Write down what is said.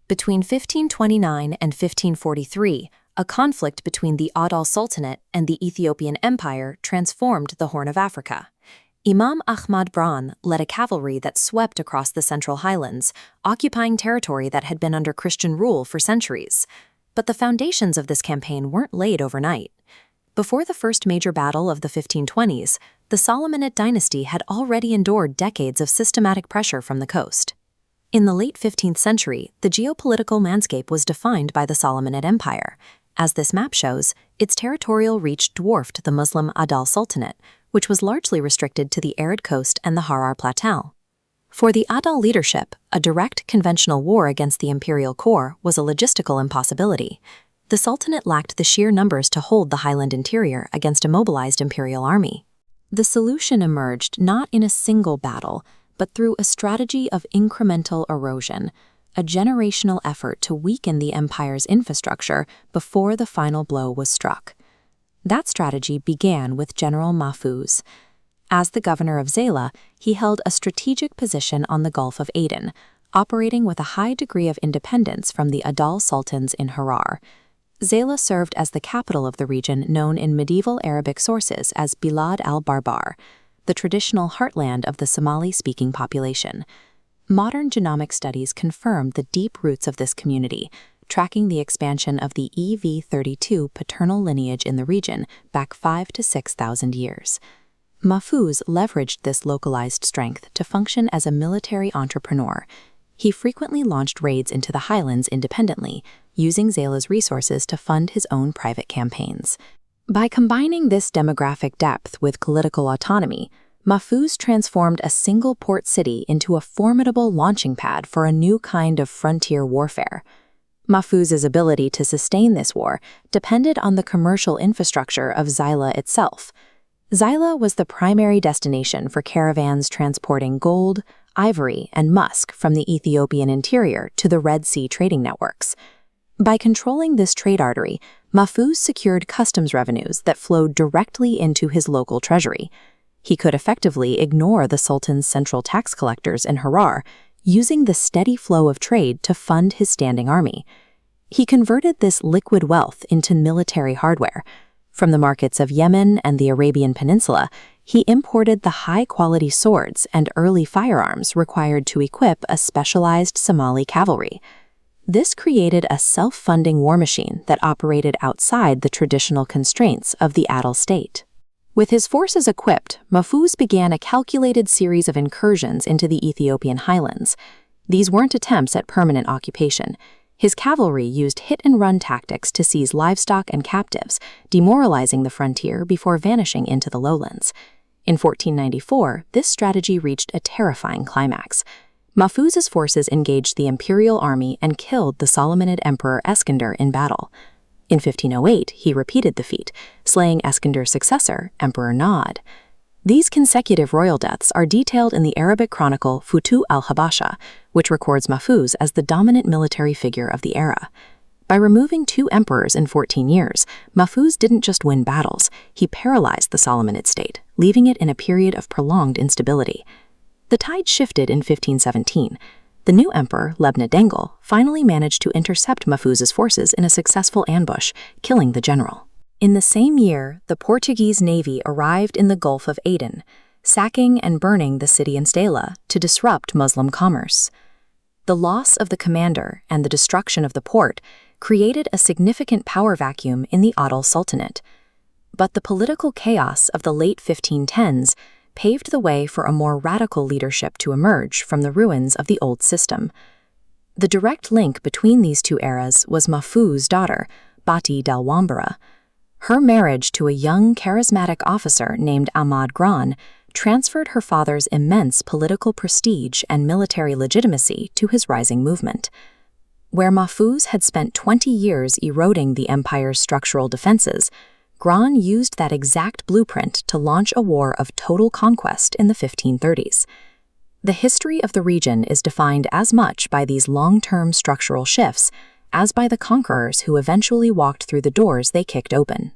Between 1529 and 1543, a conflict between the Adal Sultanate and the Ethiopian Empire transformed the Horn of Africa. Imam Ahmad Bran led a cavalry that swept across the Central Highlands, occupying territory that had been under Christian rule for centuries. But the foundations of this campaign weren't laid overnight. Before the first major battle of the 1520s, the Solomonid dynasty had already endured decades of systematic pressure from the coast. In the late 15th century, the geopolitical landscape was defined by the Solomonid Empire. As this map shows, its territorial reach dwarfed the Muslim Adal Sultanate, which was largely restricted to the arid coast and the Harar Plateau. For the Adal leadership, a direct conventional war against the imperial core was a logistical impossibility. The Sultanate lacked the sheer numbers to hold the highland interior against a mobilized imperial army. The solution emerged not in a single battle, but through a strategy of incremental erosion, a generational effort to weaken the empire's infrastructure before the final blow was struck. That strategy began with General Mahfuz. As the governor of Zeila, he held a strategic position on the Gulf of Aden, operating with a high degree of independence from the Adal sultans in Harar. Zeila served as the capital of the region known in medieval Arabic sources as Bilad al-Barbar, the traditional heartland of the Somali-speaking population. Modern genomic studies confirm the deep roots of this community, tracking the expansion of the EV32 paternal lineage in the region back 5,000 to 6,000 years. Mahfuz leveraged this localized strength to function as a military entrepreneur. He frequently launched raids into the highlands independently, using Zeila's resources to fund his own private campaigns. By combining this demographic depth with political autonomy, Mahfuz transformed a single port city into a formidable launching pad for a new kind of frontier warfare. Mahfuz's ability to sustain this war depended on the commercial infrastructure of Zeila itself. Zeila was the primary destination for caravans transporting gold, ivory, and musk from the Ethiopian interior to the Red Sea trading networks. By controlling this trade artery, Mahfuz secured customs revenues that flowed directly into his local treasury. He could effectively ignore the Sultan's central tax collectors in Harar, using the steady flow of trade to fund his standing army. He converted this liquid wealth into military hardware. From the markets of Yemen and the Arabian Peninsula, he imported the high-quality swords and early firearms required to equip a specialized Somali cavalry. This created a self-funding war machine that operated outside the traditional constraints of the Adal state. With his forces equipped, Mahfuz began a calculated series of incursions into the Ethiopian highlands. These weren't attempts at permanent occupation. His cavalry used hit-and-run tactics to seize livestock and captives, demoralizing the frontier before vanishing into the lowlands. In 1494, this strategy reached a terrifying climax. Mahfuz's forces engaged the imperial army and killed the Solomonid emperor Eskinder in battle. In 1508, he repeated the feat, slaying Eskinder's successor, Emperor Nod. These consecutive royal deaths are detailed in the Arabic chronicle Futu al-Habasha, which records Mahfuz as the dominant military figure of the era. By removing 2 emperors in 14 years, Mahfuz didn't just win battles, he paralyzed the Solomonid state, leaving it in a period of prolonged instability. The tide shifted in 1517. The new emperor, Lebna Dengel, finally managed to intercept Mahfuz's forces in a successful ambush, killing the general. In the same year, the Portuguese navy arrived in the Gulf of Aden, sacking and burning the city and stela to disrupt Muslim commerce. The loss of the commander and the destruction of the port created a significant power vacuum in the Adal Sultanate. But the political chaos of the late 1510s paved the way for a more radical leadership to emerge from the ruins of the old system. The direct link between these two eras was Mahfuz's daughter, Bati Delwambara. Her marriage to a young, charismatic officer named Ahmad Gran transferred her father's immense political prestige and military legitimacy to his rising movement. Where Mahfuz had spent 20 years eroding the empire's structural defenses, Gran used that exact blueprint to launch a war of total conquest in the 1530s. The history of the region is defined as much by these long-term structural shifts as by the conquerors who eventually walked through the doors they kicked open.